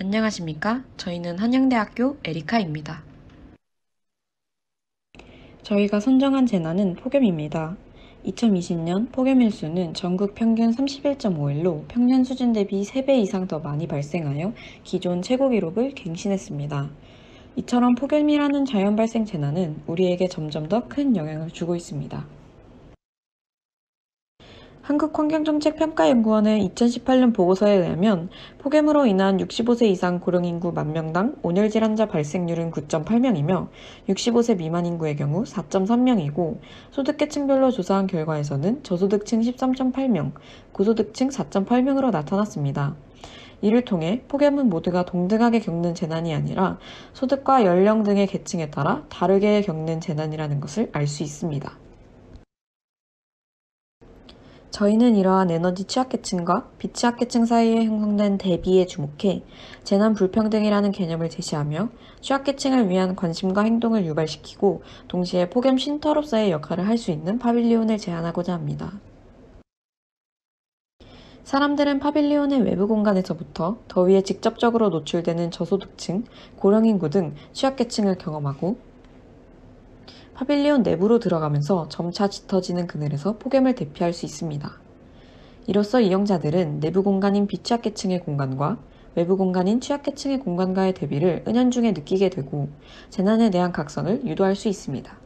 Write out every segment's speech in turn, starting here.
안녕하십니까? 저희는 한양대학교 에리카입니다. 저희가 선정한 재난은 폭염입니다. 2020년 폭염 일수는 전국 평균 31.5일로 평년 수준 대비 3배 이상 더 많이 발생하여 기존 최고 기록을 갱신했습니다. 이처럼 폭염이라는 자연 발생 재난은 우리에게 점점 더 큰 영향을 주고 있습니다. 한국환경정책평가연구원의 2018년 보고서에 의하면 폭염으로 인한 65세 이상 고령인구 만명당 온열질환자 발생률은 9.8명이며 65세 미만 인구의 경우 4.3명이고 소득계층별로 조사한 결과에서는 저소득층 13.8명, 고소득층 4.8명으로 나타났습니다. 이를 통해 폭염은 모두가 동등하게 겪는 재난이 아니라 소득과 연령 등의 계층에 따라 다르게 겪는 재난이라는 것을 알 수 있습니다. 저희는 이러한 에너지 취약계층과 비취약계층 사이에 형성된 대비에 주목해 재난 불평등이라는 개념을 제시하며 취약계층을 위한 관심과 행동을 유발시키고 동시에 폭염 쉼터로서의 역할을 할 수 있는 파빌리온을 제안하고자 합니다. 사람들은 파빌리온의 외부 공간에서부터 더위에 직접적으로 노출되는 저소득층, 고령인구 등 취약계층을 경험하고 파빌리온 내부로 들어가면서 점차 짙어지는 그늘에서 폭염을 대피할 수 있습니다. 이로써 이용자들은 내부 공간인 비취약계층의 공간과 외부 공간인 취약계층의 공간과의 대비를 은연중에 느끼게 되고 재난에 대한 각성을 유도할 수 있습니다.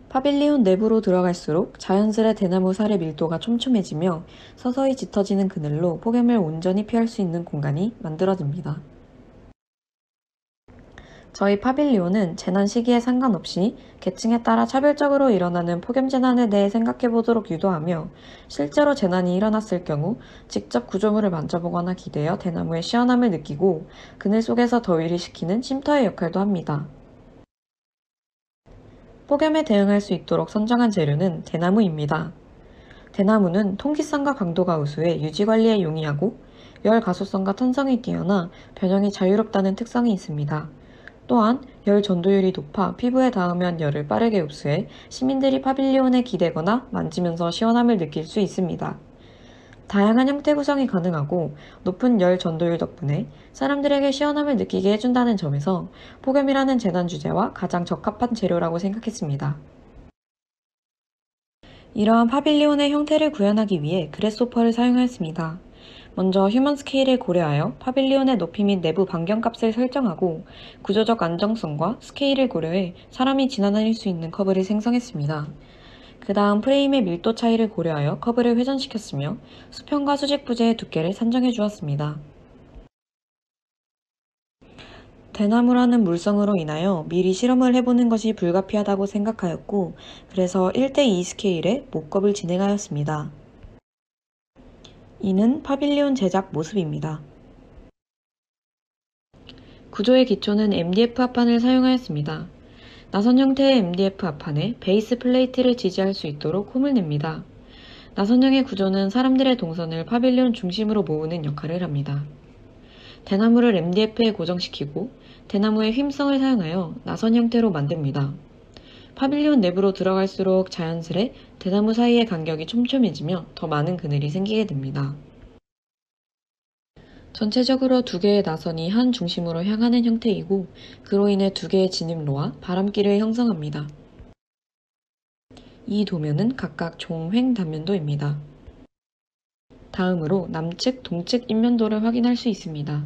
파빌리온 내부로 들어갈수록 자연스레 대나무 살의 밀도가 촘촘해지며 서서히 짙어지는 그늘로 폭염을 온전히 피할 수 있는 공간이 만들어집니다. 저희 파빌리온은 재난 시기에 상관없이 계층에 따라 차별적으로 일어나는 폭염 재난에 대해 생각해 보도록 유도하며 실제로 재난이 일어났을 경우 직접 구조물을 만져보거나 기대어 대나무의 시원함을 느끼고 그늘 속에서 더위를 식히는 쉼터의 역할도 합니다. 폭염에 대응할 수 있도록 선정한 재료는 대나무입니다. 대나무는 통기성과 강도가 우수해 유지관리에 용이하고 열 가소성과 탄성이 뛰어나 변형이 자유롭다는 특성이 있습니다. 또한 열 전도율이 높아 피부에 닿으면 열을 빠르게 흡수해 시민들이 파빌리온에 기대거나 만지면서 시원함을 느낄 수 있습니다. 다양한 형태 구성이 가능하고 높은 열 전도율 덕분에 사람들에게 시원함을 느끼게 해준다는 점에서 폭염이라는 재난 주제와 가장 적합한 재료라고 생각했습니다. 이러한 파빌리온의 형태를 구현하기 위해 그래스호퍼를 사용하였습니다. 먼저 휴먼 스케일을 고려하여 파빌리온의 높이 및 내부 반경값을 설정하고 구조적 안정성과 스케일을 고려해 사람이 지나다닐 수 있는 커브를 생성했습니다. 그 다음 프레임의 밀도 차이를 고려하여 커브를 회전시켰으며 수평과 수직 부재의 두께를 산정해 주었습니다. 대나무라는 물성으로 인하여 미리 실험을 해보는 것이 불가피하다고 생각하였고 그래서 1:2 스케일의 목겁을 진행하였습니다. 이는 파빌리온 제작 모습입니다. 구조의 기초는 MDF 합판을 사용하였습니다. 나선 형태의 MDF 합판에 베이스 플레이트를 지지할 수 있도록 홈을 냅니다. 나선형의 구조는 사람들의 동선을 파빌리온 중심으로 모으는 역할을 합니다. 대나무를 MDF에 고정시키고 대나무의 휨성을 사용하여 나선 형태로 만듭니다. 파빌리온 내부로 들어갈수록 자연스레 대나무 사이의 간격이 촘촘해지며 더 많은 그늘이 생기게 됩니다. 전체적으로 두 개의 나선이 한 중심으로 향하는 형태이고 그로 인해 두 개의 진입로와 바람길을 형성합니다. 이 도면은 각각 종횡 단면도입니다. 다음으로 남측, 동측 인면도를 확인할 수 있습니다.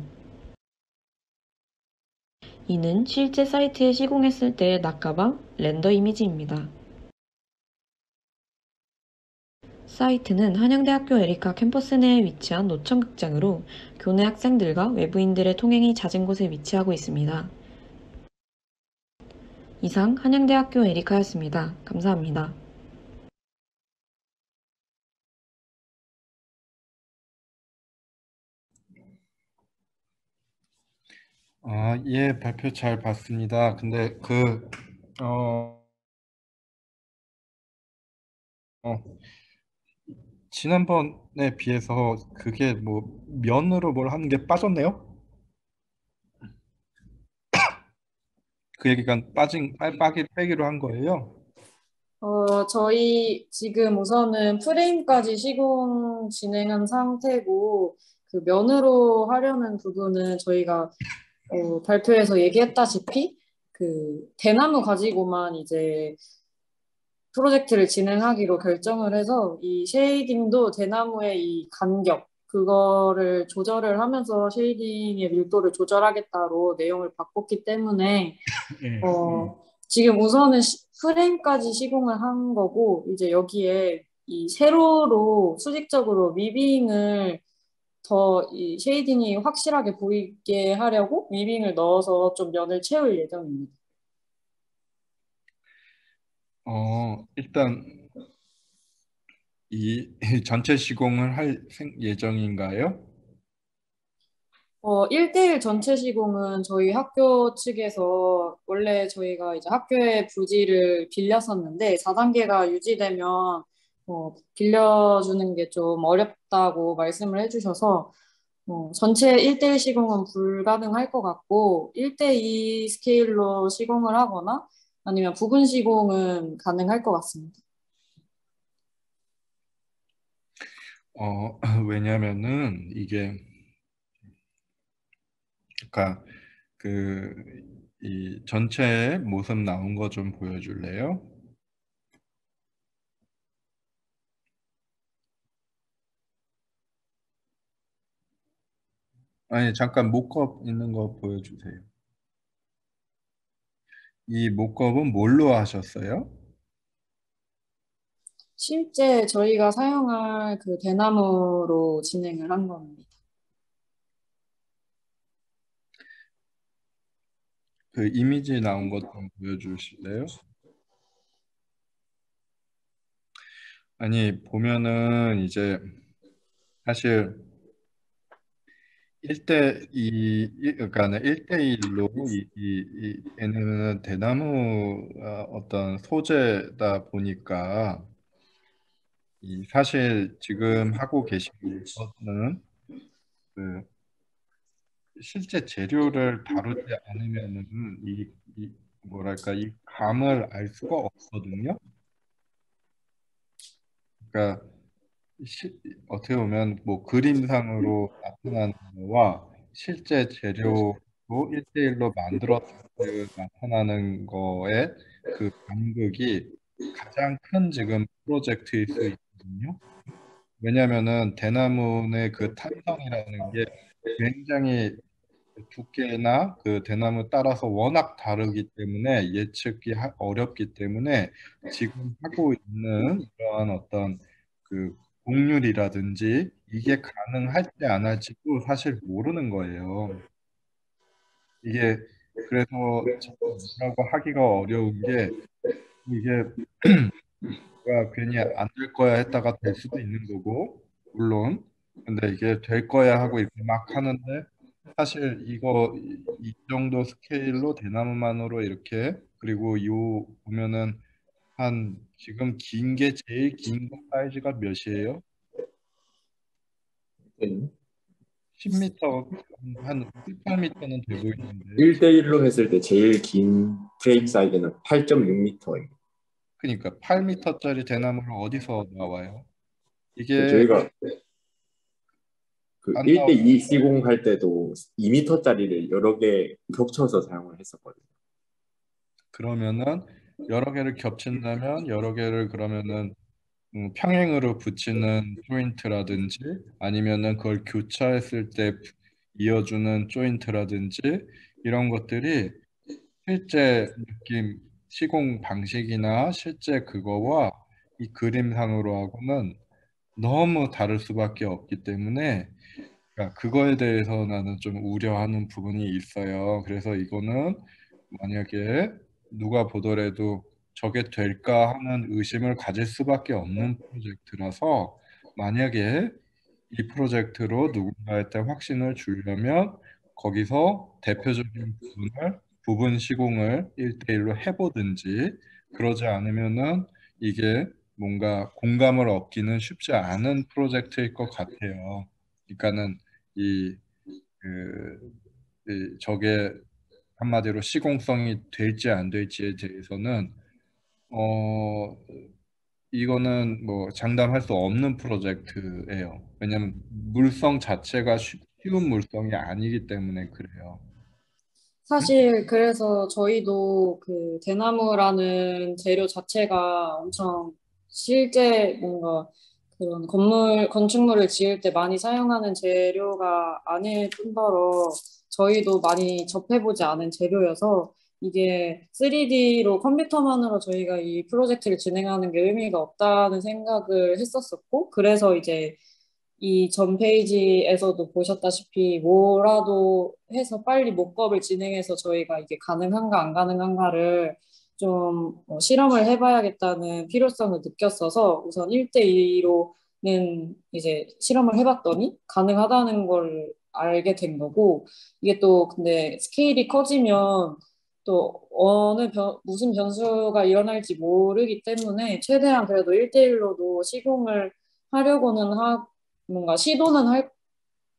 이는 실제 사이트에 시공했을 때의 낮가방 렌더 이미지입니다. 사이트는 한양대학교 에리카 캠퍼스 내에 위치한 노천극장으로 교내 학생들과 외부인들의 통행이 잦은 곳에 위치하고 있습니다. 이상 한양대학교 에리카였습니다. 감사합니다. 예, 발표 잘 봤습니다. 근데 어, 어, 지난번에 비해서 그게 뭐 면으로 뭘 하는 게 빠졌네요? 그 얘기가 빼기로 한 거예요? 저희 지금 우선은 프레임까지 시공 진행한 상태고, 그 면으로 하려는 부분은 저희가 발표에서 얘기했다시피 그 대나무 가지고만 이제 프로젝트를 진행하기로 결정을 해서 이 쉐이딩도 대나무의 이 간격 그거를 조절을 하면서 쉐이딩의 밀도를 조절하겠다로 내용을 바꿨기 때문에 예. 지금 우선은 프레임까지 시공을 한 거고 이제 여기에 이 세로로 수직적으로 위빙을 더 이 쉐이딩이 확실하게 보이게 하려고 위빙을 넣어서 좀 면을 채울 예정입니다. 일단 이 전체 시공을 할 예정인가요? 1대1 전체 시공은 저희 학교 측에서 원래 저희가 이제 학교의 부지를 빌렸었는데 4단계가 유지되면 빌려주는 게 좀 어렵다고 말씀을 해주셔서 전체 1대1 시공은 불가능할 것 같고 1대2 스케일로 시공을 하거나 아니면 부분 시공은 가능할 것 같습니다. 왜냐면은 이게 그러니까 이 전체 모습 나온 거 좀 보여줄래요? 아니 잠깐 목업 있는 거 보여주세요. 이 목업은 뭘로 하셨어요? 실제 저희가 사용할 그 대나무로 진행을 한 겁니다. 그 이미지 나온 것 좀 보여주실래요? 아니 보면은 이제 사실 1대2 그러니까 1대1로 얘는 대나무 어떤 소재다 보니까 사실 지금 하고 계신 거는 그 실제 재료를 다루지 않으면은 이 뭐랄까 이 감을 알 수가 없거든요. 그러니까 어떻게 보면 뭐 그림상으로 나타나는 거와 실제 재료로 1대1로 만들었을 때 나타나는 거의 그 간극이 가장 큰 지금 프로젝트일 수 있거든요. 왜냐면은 대나무의 그 탄성이라는 게 굉장히 두께나 그 대나무 따라서 워낙 다르기 때문에 예측이 어렵기 때문에 지금 하고 있는 이러한 어떤 그 곡률이라든지 이게 가능할지 안 할지도 사실 모르는 거예요. 이게 그래서 참 뭐라고 하기가 어려운 게 이게 내가 괜히 안 될 거야 했다가 될 수도 있는 거고 물론 근데 이게 될 거야 하고 이렇게 막 하는데 사실 이 정도 스케일로 대나무만으로 이렇게 그리고 요 보면은 한 지금 긴 게 제일 긴 거 사이즈가 몇이에요? 10m 한 18m는 돼 보이는데 1대1로 했을 때 제일 긴 프레임 사이즈는 8.6m입니다. 그러니까 8m짜리 대나무를 어디서 나와요? 이게 저희가 그 안 나와 1대2 시공할 때도 2m짜리를 여러 개 겹쳐서 사용을 했었거든요. 그러면은 여러 개를 겹친다면 여러 개를 그러면은 평행으로 붙이는 조인트라든지 아니면은 그걸 교차했을 때 이어주는 조인트라든지 이런 것들이 실제 느낌 시공 방식이나 실제 그거와 이 그림상으로 하고는 너무 다를 수밖에 없기 때문에 그러니까 그거에 대해서 나는 좀 우려하는 부분이 있어요. 그래서 이거는 만약에 누가 보더라도 저게 될까 하는 의심을 가질 수밖에 없는 프로젝트라서 만약에 이 프로젝트로 누군가한테 확신을 주려면 거기서 대표적인 부분을 부분 시공을 1대1로 해보든지 그러지 않으면은 이게 뭔가 공감을 얻기는 쉽지 않은 프로젝트일 것 같아요. 그러니까는 이, 그, 저게 한마디로 시공성이 될지 안 될지에 대해서는 어, 이거는 뭐 장담할 수 없는 프로젝트예요. 왜냐면 물성 자체가 쉬운 물성이 아니기 때문에 그래요. 사실 그래서 저희도 그 대나무라는 재료 자체가 엄청 실제 뭔가 그런 건축물을 지을 때 많이 사용하는 재료가 아닐 뿐더러 저희도 많이 접해보지 않은 재료여서 이게 3D로 컴퓨터만으로 저희가 이 프로젝트를 진행하는 게 의미가 없다는 생각을 했었었고, 그래서 이제 이 전 페이지에서도 보셨다시피 뭐라도 해서 빨리 목법을 진행해서 저희가 이게 가능한가 안 가능한가를 좀 실험을 해봐야겠다는 필요성을 느꼈어서 우선 1대2로는 이제 실험을 해봤더니 가능하다는 걸 알게 된 거고, 이게 또 근데 스케일이 커지면 또 무슨 변수가 일어날지 모르기 때문에 최대한 그래도 1대1로도 시공을 하려고는 뭔가 시도는 할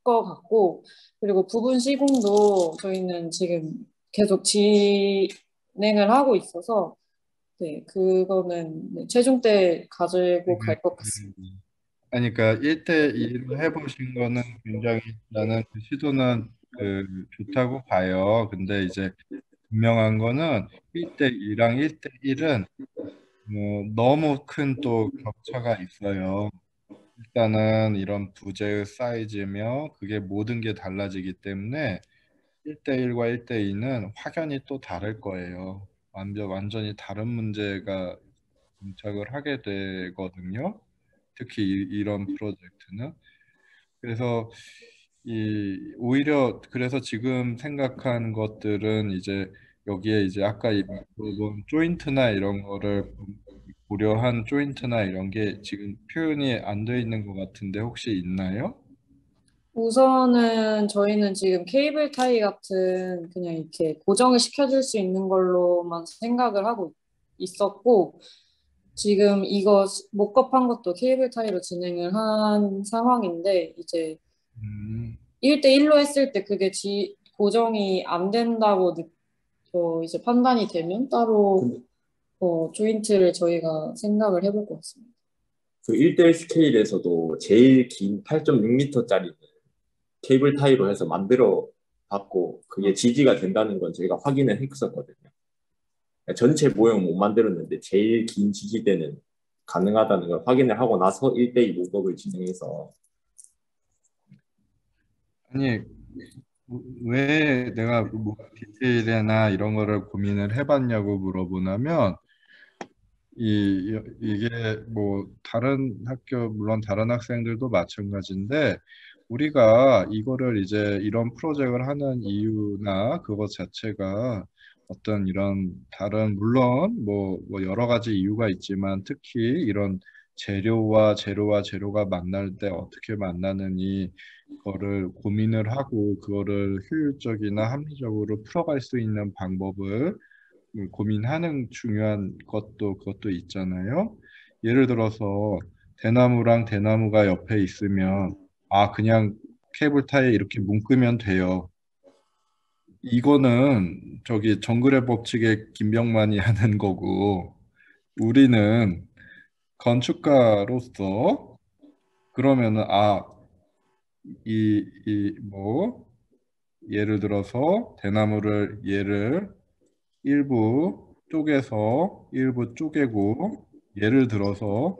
것 같고, 그리고 부분 시공도 저희는 지금 계속 진행을 하고 있어서, 네, 그거는 네, 최종 때 가지고 갈 것 같습니다. 아니, 그러니까 1대1로 해보신 거는 굉장히 나는 그 시도는 좋다고 봐요. 근데 이제 분명한 거는 1대2랑 1대1은 너무 큰 또 격차가 있어요. 일단은 이런 부재의 사이즈며 그게 모든 게 달라지기 때문에 1대1과 1대2는 확연히 또 다를 거예요. 완전히 다른 문제가 등장을 하게 되거든요. 특히 이런 프로젝트는. 그래서 오히려 그래서 지금 생각한 것들은 이제 여기에 이제 아까 물어본 조인트나 이런 거를 고려한 조인트나 이런 게 지금 표현이 안 돼 있는 것 같은데 혹시 있나요? 우선은 저희는 지금 케이블 타이 같은 그냥 이렇게 고정을 시켜줄 수 있는 걸로만 생각을 하고 있었고, 지금 이거 목겁한 것도 케이블 타이로 진행을 한 상황인데, 이제 음, 1대1로 했을 때 그게 고정이 안 된다고 이제 판단이 되면 따로 조인트를 저희가 생각을 해볼 것 같습니다. 그 1대1 스케일에서도 제일 긴 8.6m짜리는 케이블 타이로 해서 만들어 봤고 그게 지지가 된다는 건 저희가 확인을 했었거든요. 전체 모형 못 만들었는데 제일 긴 지지대는 가능하다는 걸 확인을 하고 나서 1대2 목업을 진행해서 아니 왜 내가 뭐 디테일이나 이런 거를 고민을 해봤냐고 물어보냐면 이게 뭐 다른 학교 물론 다른 학생들도 마찬가지인데 우리가 이거를 이제 이런 프로젝트를 하는 이유나 그것 자체가 어떤 이런 다른 물론 뭐 여러 가지 이유가 있지만 특히 이런 재료가 만날 때 어떻게 만나느니 그거를 고민을 하고 그거를 효율적이나 합리적으로 풀어갈 수 있는 방법을 고민하는 중요한 그것도 있잖아요. 예를 들어서 대나무랑 대나무가 옆에 있으면 그냥 케이블 타이에 이렇게 묶으면 돼요. 이거는 저기 정글의 법칙의 김병만이 하는 거고 우리는 건축가로서 그러면은 뭐 예를 들어서 대나무를 얘를 일부 쪼개서 일부 쪼개고 예를 들어서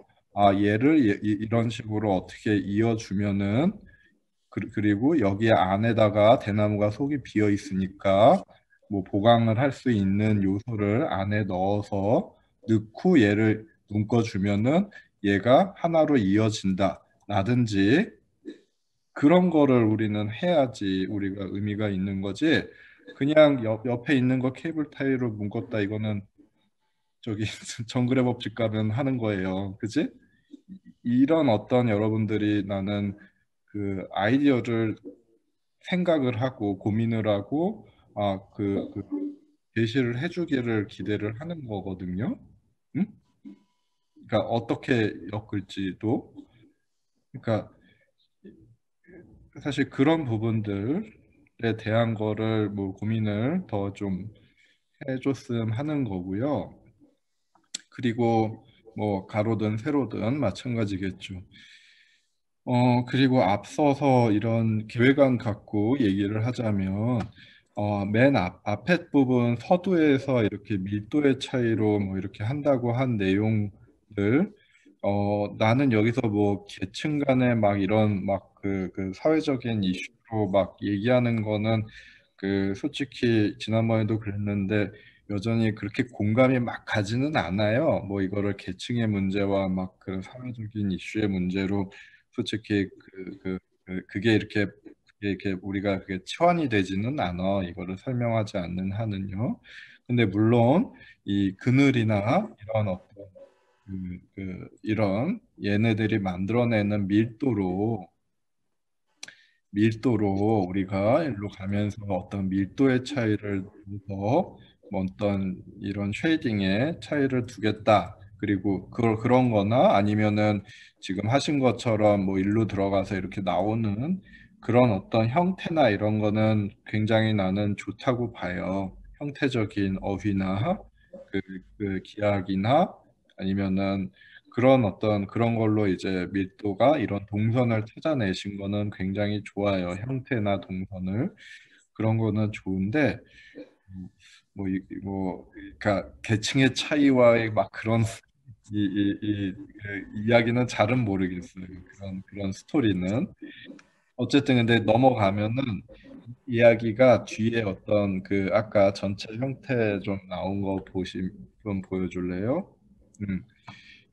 얘를 이런 식으로 어떻게 이어주면은 그리고 여기 안에다가 대나무가 속이 비어 있으니까 뭐 보강을 할 수 있는 요소를 안에 넣고 얘를 묶어주면은 얘가 하나로 이어진다 라든지 그런 거를 우리는 해야지 우리가 의미가 있는 거지. 그냥 옆에 있는 거 케이블 타이로 묶었다 이거는 저기 정글의 법칙가는 하는 거예요. 그지? 이런 어떤 여러분들이 나는 그 아이디어를 생각을 하고 고민을 하고 그 제시를 해주기를 기대를 하는 거거든요. 응? 그러니까 어떻게 엮을지도 그러니까 사실 그런 부분들에 대한 거를 뭐 고민을 더 좀 해줬음 하는 거고요. 그리고 뭐 가로든 세로든 마찬가지겠죠. 그리고 앞서서 이런 계획안 갖고 얘기를 하자면, 맨 앞에 부분 서두에서 이렇게 밀도의 차이로 뭐 이렇게 한다고 한 내용들, 나는 여기서 뭐 계층 간의 막 이런 막 그 사회적인 이슈로 막 얘기하는 거는 솔직히 지난번에도 그랬는데 여전히 그렇게 공감이 막 가지는 않아요. 뭐 이거를 계층의 문제와 막 그런 사회적인 이슈의 문제로 솔직히 그게 이렇게 우리가 그게 치환이 되지는 않아. 이거를 설명하지 않는 한은요. 근데 물론 이 그늘이나 이런 어떤 이런 얘네들이 만들어내는 밀도로 우리가 일로 가면서 어떤 밀도의 차이를 두고 뭐 어떤 이런 쉐이딩의 차이를 두겠다. 그리고 그런 거나 아니면은 지금 하신 것처럼 뭐 일로 들어가서 이렇게 나오는 그런 어떤 형태나 이런 거는 굉장히 나는 좋다고 봐요. 형태적인 어휘나 그, 그 기하기나 아니면은 그런 어떤 그런 걸로 이제 밀도가 이런 동선을 찾아내신 거는 굉장히 좋아요. 형태나 동선을 그런 거는 좋은데 그러니까 계층의 차이와의 막 그런 이야기는 잘은 모르겠어요. 그런 스토리는 어쨌든 근데 넘어가면은 이야기가 뒤에 어떤 아까 전체 형태 좀 나온 거 좀 보여줄래요? 음.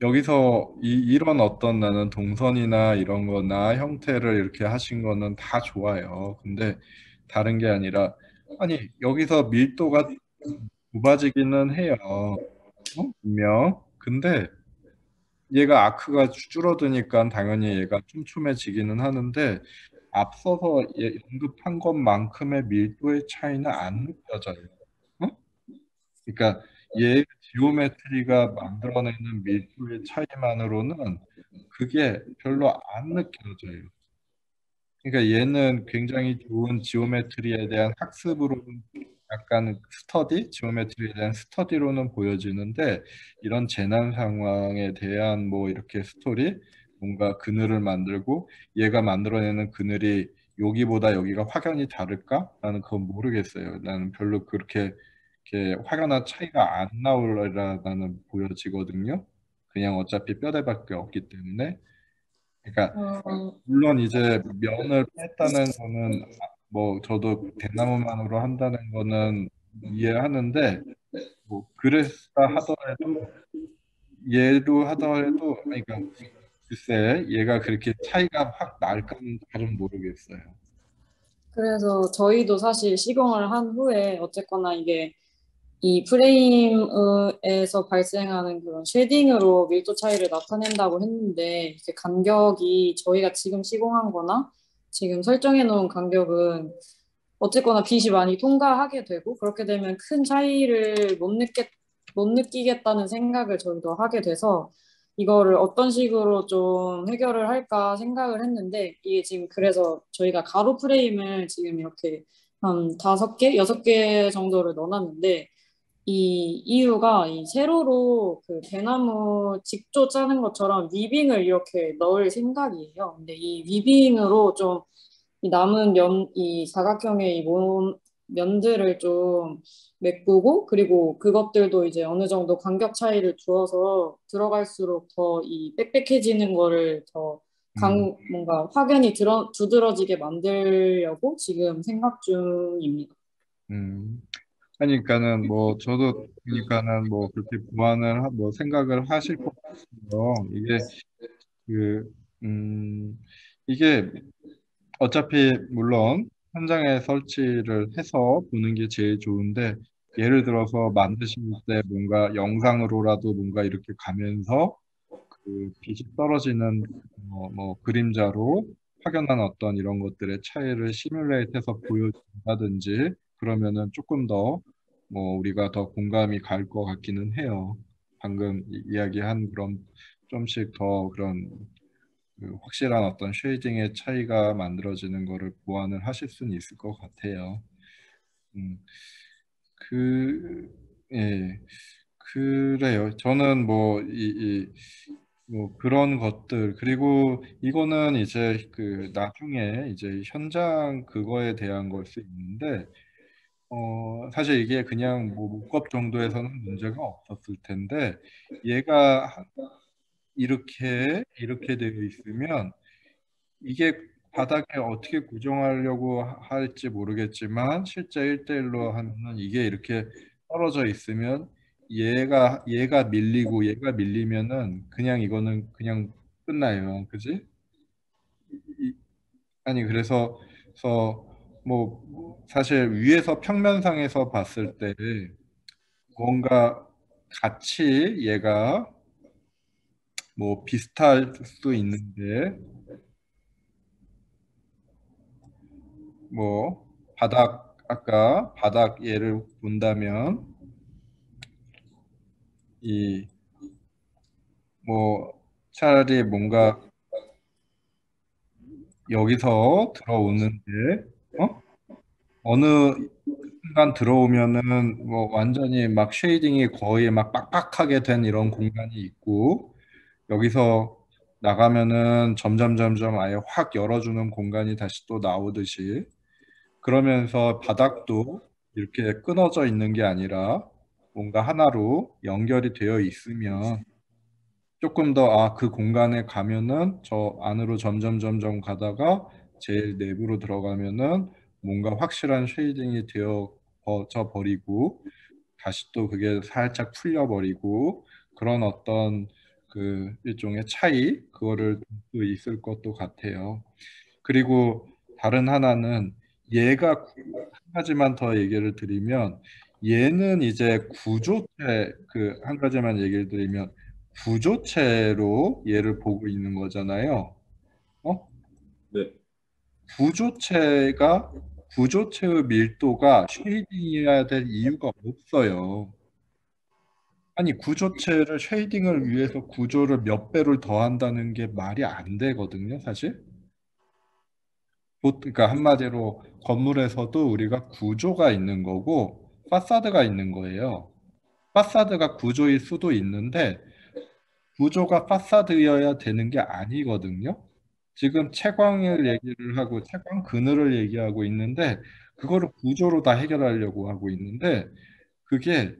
여기서 이런 어떤 나는 동선이나 이런 거나 형태를 이렇게 하신 거는 다 좋아요. 근데 다른 게 아니라 아니 여기서 밀도가 좁아지기는 해요. 분명. 근데 얘가 아크가 줄어드니까 당연히 얘가 촘촘해지기는 하는데 앞서서 언급한 것만큼의 밀도의 차이는 안 느껴져요. 어? 그러니까 얘 지오메트리가 만들어내는 밀도의 차이만으로는 그게 별로 안 느껴져요. 그러니까 얘는 굉장히 좋은 지오메트리에 대한 학습으로는 약간 지오메트리에 대한 스터디로는 보여지는데 이런 재난 상황에 대한 뭐 이렇게 스토리, 뭔가 그늘을 만들고 얘가 만들어내는 그늘이 여기보다 여기가 확연히 다를까? 나는 그건 모르겠어요. 나는 별로 이렇게 확연한 차이가 안 나올라 나는 보여지거든요. 그냥 어차피 뼈대밖에 없기 때문에. 그러니까 어, 물론 이제 면을 뺐다는 거는 뭐 저도 대나무만으로 한다는 거는 이해하는데 뭐 그랬다 하더라도 얘로 하더라도 그러니까 글쎄 얘가 그렇게 차이가 확 날까는 잘은 모르겠어요. 그래서 저희도 사실 시공을 한 후에 어쨌거나 이게 이 프레임에서 발생하는 그런 쉐딩으로 밀도 차이를 나타낸다고 했는데 이제 간격이 저희가 지금 시공한 거나 지금 설정해 놓은 간격은 어쨌거나 빛이 많이 통과하게 되고 그렇게 되면 큰 차이를 못 느끼겠다는 생각을 저희도 하게 돼서 이거를 어떤 식으로 좀 해결을 할까 생각을 했는데 이게 지금 그래서 저희가 가로 프레임을 지금 이렇게 한 5개, 6개 정도를 넣어놨는데 이 이유가 이 세로로 그 대나무 직조 짜는 것처럼 위빙을 이렇게 넣을 생각이에요. 근데 이 위빙으로 좀 이 남은 이 사각형의 이 면들을 좀 메꾸고 그리고 그것들도 이제 어느 정도 간격 차이를 두어서 들어갈수록 더 이 빽빽해지는 거를 더 음, 뭔가 확연히 두드러지게 만들려고 지금 생각 중입니다. 음. 그러니까는 뭐 저도 그러니까는 뭐 그렇게 뭐 생각을 하실 것 같아요. 그, 음, 이게 어차피 물론 현장에 설치를 해서 보는 게 제일 좋은데 예를 들어서 만드실 때 뭔가 영상으로라도 뭔가 이렇게 가면서 빛이 떨어지는 뭐 그림자로 확연한 어떤 이런 것들의 차이를 시뮬레이트해서 보여준다든지 그러면은 조금 더 뭐 우리가 더 공감이 갈 것 같기는 해요. 방금 이야기한 그런 좀씩 더 그런 확실한 어떤 쉐이딩의 차이가 만들어지는 거를 보완을 하실 수는 있을 것 같아요. 음, 그, 예. 그래요. 저는 뭐 그런 것들, 그리고 이거는 이제 그 나중에 이제 현장 그거에 대한 걸 수 있는데, 사실 이게 그냥 뭐 목겁 정도에서는 문제가 없었을 텐데, 얘가 이렇게 되어 있으면 이게 바닥에 어떻게 고정하려고 할지 모르겠지만 실제 1대1로 하면은 이게 이렇게 떨어져 있으면 얘가 밀리고 얘가 밀리면은 그냥 이거는 그냥 끝나요. 그지? 이- 아니 그래서 뭐 사실 위에서 평면상에서 봤을 때 뭔가 같이 얘가 뭐 비슷할 수 있는데 뭐 아까 바닥 예를 본다면 이 뭐 차라리 뭔가 여기서 들어오는데 어느 순간 들어오면은 뭐 완전히 막 쉐이딩이 거의 막 빡빡하게 된 이런 공간이 있고 여기서 나가면은 점점 아예 확 열어주는 공간이 다시 또 나오듯이 그러면서 바닥도 이렇게 끊어져 있는 게 아니라 뭔가 하나로 연결이 되어 있으면 조금 더 그 공간에 가면은 저 안으로 점점 가다가 제일 내부로 들어가면은 뭔가 확실한 쉐이딩이 되어져 버리고 다시 또 그게 살짝 풀려 버리고 그런 어떤 그 일종의 차이 그거를 또 있을 것도 같아요. 그리고 다른 하나는 한 가지만 더 얘기를 드리면 얘는 이제 구조체 그 한 가지만 얘기를 드리면 구조체로 얘를 보고 있는 거잖아요. 어? 네, 구조체가 구조체의 밀도가 쉐이딩이어야 될 이유가 없어요. 아니 구조체를 쉐이딩을 위해서 구조를 몇 배를 더한다는 게 말이 안 되거든요, 사실. 그러니까 한마디로 건물에서도 우리가 구조가 있는 거고 파사드가 있는 거예요. 파사드가 구조일 수도 있는데 구조가 파사드여야 되는 게 아니거든요. 지금 채광을 얘기를 하고 채광 그늘을 얘기하고 있는데 그거를 구조로 다 해결하려고 하고 있는데 그게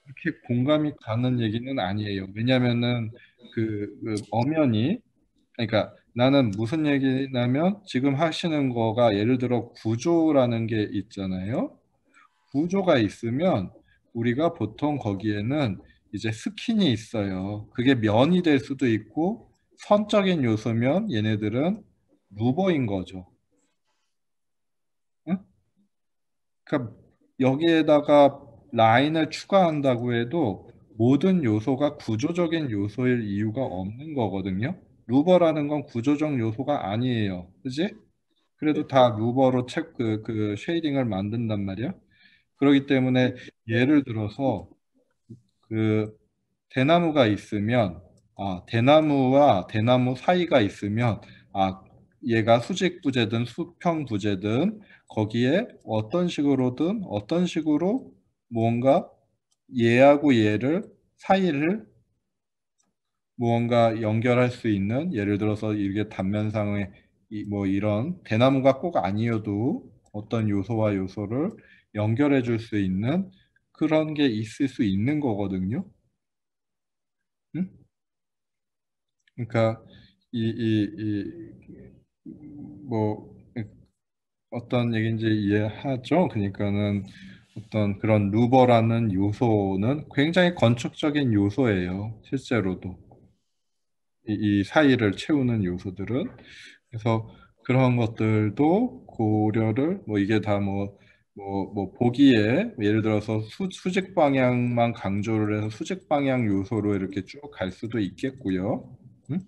그렇게 공감이 가는 얘기는 아니에요. 왜냐면은 엄연히 그러니까 나는 무슨 얘기냐면 지금 하시는 거가 예를 들어 구조라는 게 있잖아요. 구조가 있으면 우리가 보통 거기에는 이제 스킨이 있어요. 그게 면이 될 수도 있고 선적인 요소면 얘네들은 루버인 거죠. 응? 그러니까 여기에다가 라인을 추가한다고 해도 모든 요소가 구조적인 요소일 이유가 없는 거거든요. 루버라는 건 구조적 요소가 아니에요. 그지? 그래도 네, 다 루버로 그 쉐이딩을 만든단 말이야. 그렇기 때문에 예를 들어서 그 대나무가 있으면 대나무와 대나무 사이가 있으면 얘가 수직 부재든 수평 부재든 거기에 어떤 식으로 무언가 얘하고 얘를 사이를 무언가 연결할 수 있는 예를 들어서 이게 단면상의 뭐 이런 대나무가 꼭 아니어도 어떤 요소와 요소를 연결해 줄 수 있는 그런 게 있을 수 있는 거거든요. 응? 그러니까 뭐 어떤 얘기인지 이해하죠? 그러니까는 어떤 그런 루버라는 요소는 굉장히 건축적인 요소예요. 실제로도 이 사이를 채우는 요소들은 그래서 그런 것들도 고려를 뭐 이게 다 뭐 보기에 예를 들어서 수직 방향만 강조를 해서 수직 방향 요소로 이렇게 쭉 갈 수도 있겠고요. 응? 네,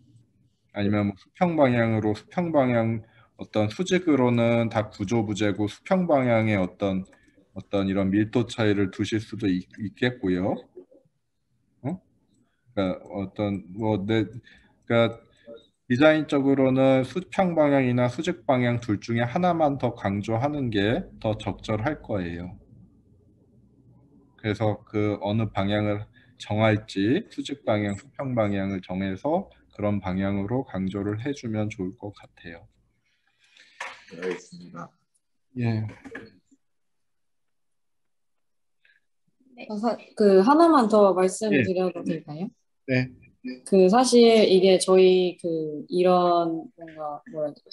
아니면 뭐 수평 방향으로 수평 방향 어떤 수직으로는 다 구조 부재고 수평 방향의 어떤 이런 밀도 차이를 두실 수도 있겠고요. 어? 그러니까 그러니까 디자인적으로는 수평 방향이나 수직 방향 둘 중에 하나만 더 강조하는 게 더 적절할 거예요. 그래서 그 어느 방향을 정할지 수직 방향, 수평 방향을 정해서 그런 방향으로 강조를 해주면 좋을 것 같아요. 네, 알겠습니다. 예, 하나만 더 예, 말씀드려도 될까요? 네, 사실 이게 저희 이런 뭔가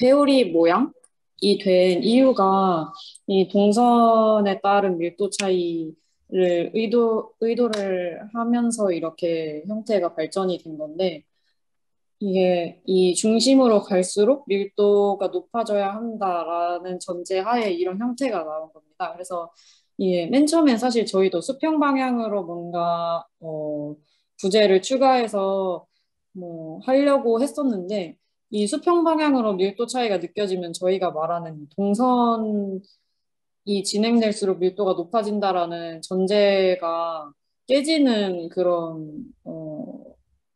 회오리 모양이 된 이유가 이 동선에 따른 밀도 차이를 의도를 하면서 이렇게 형태가 발전이 된 건데, 이게 이 중심으로 갈수록 밀도가 높아져야 한다라는 전제하에 이런 형태가 나온 겁니다. 그래서 이게 맨 처음엔 사실 저희도 수평 방향으로 뭔가 부재를 추가해서 뭐 하려고 했었는데, 이 수평 방향으로 밀도 차이가 느껴지면 저희가 말하는 동선이 진행될수록 밀도가 높아진다라는 전제가 깨지는 그런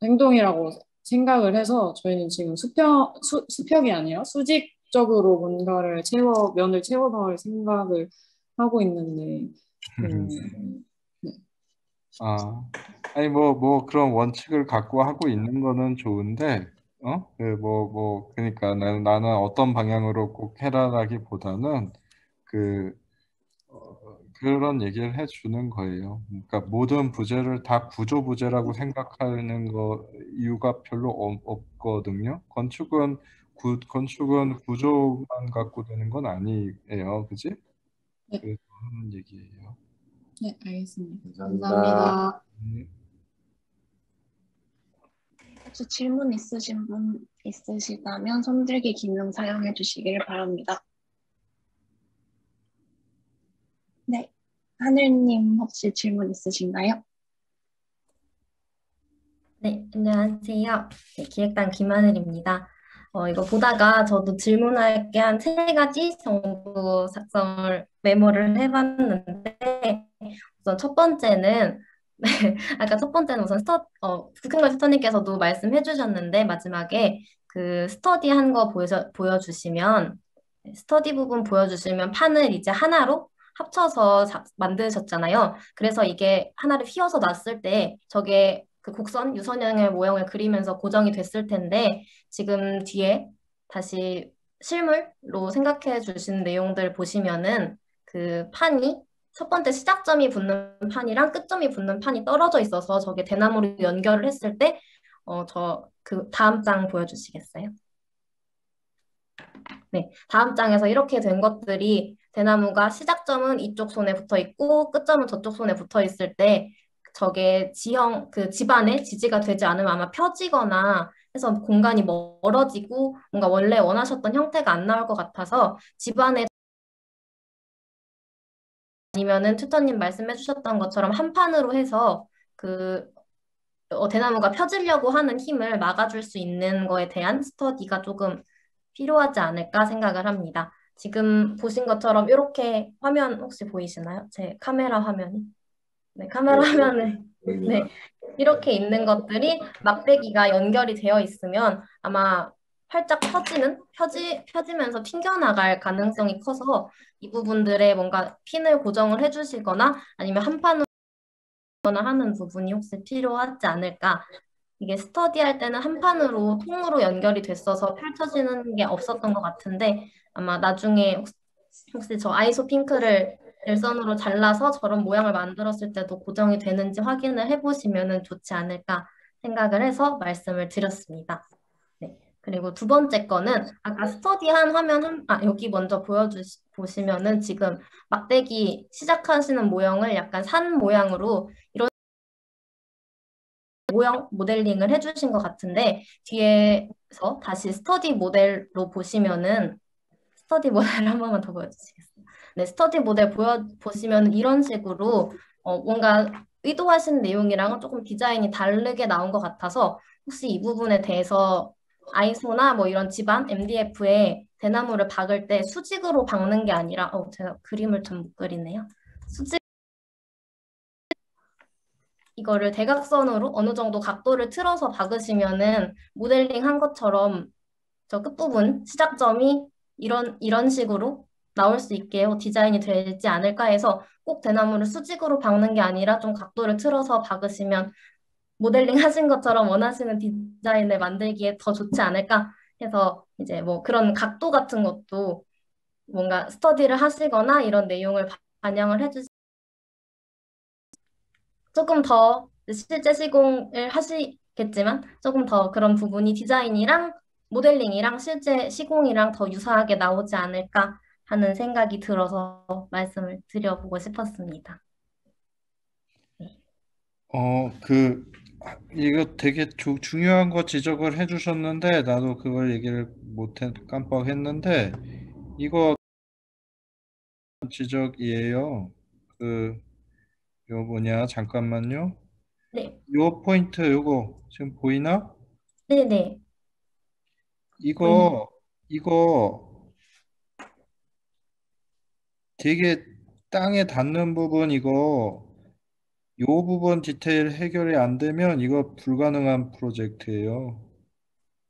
행동이라고 생각을 해서 저희는 지금 수평이 아니라 수직적으로 뭔가를 면을 채워 넣을 생각을 하고 있는데, 네. 아니 뭐 그런 원칙을 갖고 하고 있는 거는 좋은데, 그러니까 나는 어떤 방향으로 꼭 해라라기보다는 그 그런 얘기를 해주는 거예요. 그러니까 모든 부재를 다 구조 부재라고 생각하는 거 이유가 별로 없거든요. 건축은 구조만 갖고 되는 건 아니에요, 그지? 네, 그래서 하는 얘기예요. 네, 알겠습니다. 감사합니다. 감사합니다. 혹시 질문 있으신 분 있으시다면 손들기 기능 사용해 주시길 바랍니다. 네, 하늘님 혹시 질문 있으신가요? 네, 안녕하세요. 네, 기획단 김하늘입니다. 이거 보다가 저도 질문할 게 한 3가지 정도 작성을 메모를 해봤는데, 우선 첫 번째는, 네, 아까 첫 번째는 우선 국현걸 스터님께서도 말씀해 주셨는데, 마지막에 그 스터디 한 거 보여주시면, 스터디 부분 보여주시면 판을 이제 하나로 합쳐서 만드셨잖아요. 그래서 이게 하나를 휘어서 놨을 때 저게 그 곡선, 유선형의 모형을 그리면서 고정이 됐을 텐데 지금 뒤에 다시 실물로 생각해 주신 내용들 보시면은 그 판이 첫 번째 시작점이 붙는 판이랑 끝점이 붙는 판이 떨어져 있어서 저게 대나무로 연결을 했을 때 그 다음 장 보여주시겠어요? 네, 다음 장에서 이렇게 된 것들이 대나무가 시작점은 이쪽 손에 붙어 있고 끝점은 저쪽 손에 붙어 있을 때 저게 그 집안에 지지가 되지 않으면 아마 펴지거나 해서 공간이 멀어지고 뭔가 원래 원하셨던 형태가 안 나올 것 같아서 집안에 아니면은 튜터님 말씀해 주셨던 것처럼 한 판으로 해서 대나무가 펴지려고 하는 힘을 막아줄 수 있는 거에 대한 스터디가 조금 필요하지 않을까 생각을 합니다. 지금 보신 것처럼 이렇게 화면 혹시 보이시나요? 제 카메라 화면이. 네, 카메라 화면에 네, 이렇게 있는 것들이 막대기가 연결이 되어 있으면 아마 활짝 펴지면서 튕겨나갈 가능성이 커서 이 부분들에 뭔가 핀을 고정을 해주시거나 아니면 한 판으로 하는 부분이 혹시 필요하지 않을까. 이게 스터디할 때는 한 판으로 통으로 연결이 됐어서 펼쳐지는 게 없었던 것 같은데 아마 나중에 혹시 저 아이소 핑크를 일선으로 잘라서 저런 모양을 만들었을 때도 고정이 되는지 확인을 해보시면 좋지 않을까 생각을 해서 말씀을 드렸습니다. 네. 그리고 두 번째 거는 아까 스터디한 화면 여기 먼저 보시면은 지금 막대기 시작하시는 모형을 약간 산 모양으로 이런 모형 모델링을 해주신 것 같은데 뒤에서 다시 스터디 모델로 보시면은 스터디 모델 한 번만 더 보여주시겠어요? 네, 스터디 모델 보시면 이런 식으로 뭔가 의도하신 내용이랑은 조금 디자인이 다르게 나온 것 같아서 혹시 이 부분에 대해서 아이소나 뭐 이런 집안 MDF에 대나무를 박을 때 수직으로 박는 게 아니라 제가 그림을 좀 못 그리네요. 이거를 대각선으로 어느 정도 각도를 틀어서 박으시면은 모델링 한 것처럼 저 끝부분 시작점이 이런 식으로 나올 수 있게 디자인이 되지 않을까 해서 꼭 대나무를 수직으로 박는 게 아니라 좀 각도를 틀어서 박으시면 모델링 하신 것처럼 원하시는 디자인을 만들기에 더 좋지 않을까 해서 이제 뭐 그런 각도 같은 것도 뭔가 스터디를 하시거나 이런 내용을 반영을 해주시 조금 더 실제 시공을 하시겠지만 조금 더 그런 부분이 디자인이랑 모델링이랑 실제 시공이랑 더 유사하게 나오지 않을까 하는 생각이 들어서 말씀을 드려보고 싶었습니다. 이거 되게 중요한 거 지적을 해주셨는데 나도 그걸 얘기를 깜빡했는데 이거 지적이에요. 요 뭐냐 잠깐만요. 네, 요 포인트 요거 지금 보이나? 네네. 이거 되게 땅에 닿는 부분 요 부분 디테일 해결이 안 되면 이거 불가능한 프로젝트예요.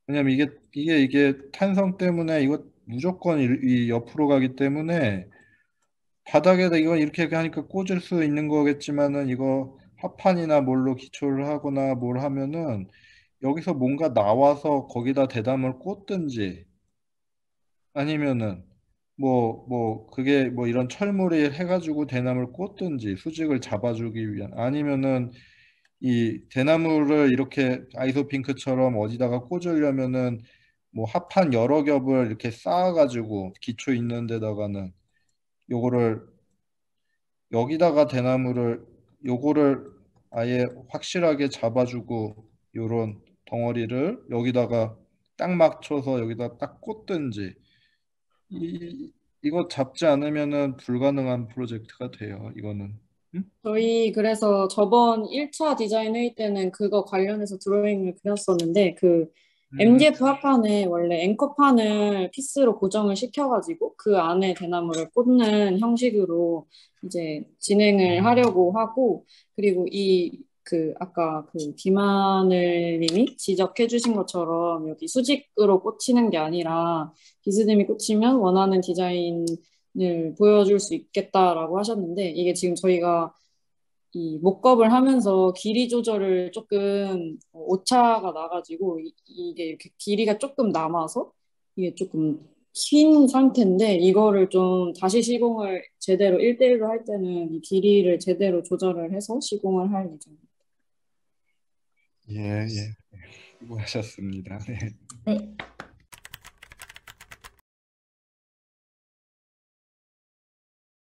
왜냐면 이게 탄성 때문에 이거 무조건 이 옆으로 가기 때문에 바닥에다 이거 이렇게 하니까 꽂을 수 있는 거겠지만은 이거 합판이나 뭘로 기초를 하거나 뭘 하면은 여기서 뭔가 나와서 거기다 대담을 꽂든지 아니면은 그게 뭐 이런 철물이 해가지고 대나무를 꽂든지 수직을 잡아주기 위한 아니면은 이 대나무를 이렇게 아이소핑크처럼 어디다가 꽂으려면은 뭐 합판 여러 겹을 이렇게 쌓아가지고 기초 있는 데다가는 요거를 여기다가 대나무를 요거를 아예 확실하게 잡아주고 요런 덩어리를 여기다가 딱 맞춰서 여기다 딱 꽂든지 이거 잡지 않으면은 불가능한 프로젝트가 돼요. 이거는. 응? 저희 그래서 저번 1차 디자인 회의 때는 그거 관련해서 드로잉을 그렸었는데 그 음, MDF 합판에 원래 앵커판을 피스로 고정을 시켜가지고 그 안에 대나무를 꽂는 형식으로 이제 진행을 하려고 하고 그리고 아까 그 김하늘님이 지적해 주신 것처럼 여기 수직으로 꽂히는 게 아니라 비스듬히 꽂히면 원하는 디자인을 보여줄 수 있겠다라고 하셨는데 이게 지금 저희가 이 목겁을 하면서 길이 조절을 조금 오차가 나가지고 이게 이렇게 길이가 조금 남아서 이게 조금 흰 상태인데 이거를 좀 다시 시공을 제대로 1대1로 할 때는 이 길이를 제대로 조절을 해서 시공을 할 예정입니다. 예. 수고하셨습니다. 네. 네.